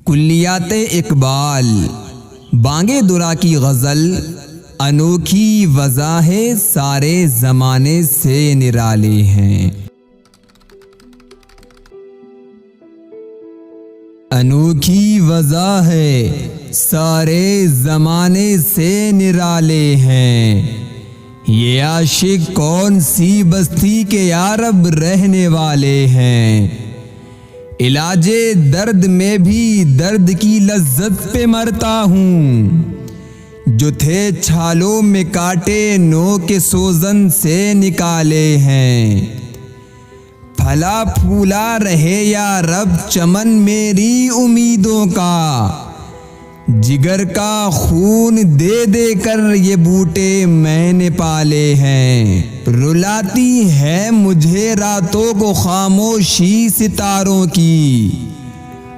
कुल्लियाते इकबाल बांगे दुरा की गज़ल अनोखी वज़ाहे सारे ज़माने से निराले हैं। अनोखी वज़ाह है सारे ज़माने से निराले हैं। ये आशिक कौन सी बस्ती के यारब रहने वाले हैं। इलाजे दर्द में भी दर्द की लज्जत पे मरता हूँ। जो थे छालों में काटे नो के सोजन से निकाले हैं। फला फूला रहे या रब चमन मेरी उम्मीदों का। जिगर का खून दे दे कर ये बूटे मैंने पाले हैं। रुलाती है मुझे रातों को खामोशी सितारों की।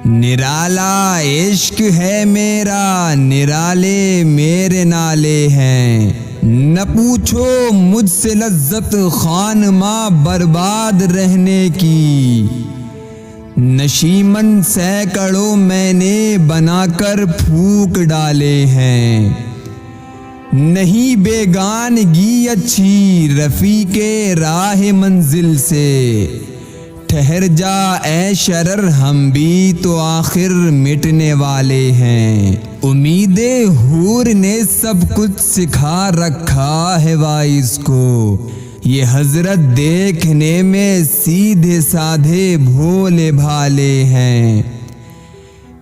निराला इश्क है मेरा निराले मेरे नाले हैं। न पूछो मुझसे लज्जत खानमा बर्बाद रहने की। नशीमन सैकड़ों मैंने बनाकर फूक डाले हैं। नहीं बेगानगी अच्छी रफ़ी के राह मंजिल से। ठहर जा ए शरर हम भी तो आखिर मिटने वाले हैं। उम्मीदे हूर ने सब कुछ सिखा रखा है वाइस को। ये हजरत देखने में सीधे साधे भोले भाले हैं।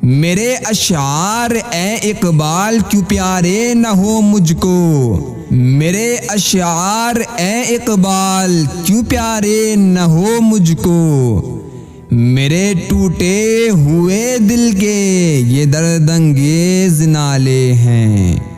मेरे अशार ए इकबाल क्यों प्यारे न हो मुझको। मेरे अशार ए इकबाल क्यों प्यारे न हो मुझको। मेरे टूटे हुए दिल के ये दर्द अंगेज नाले हैं।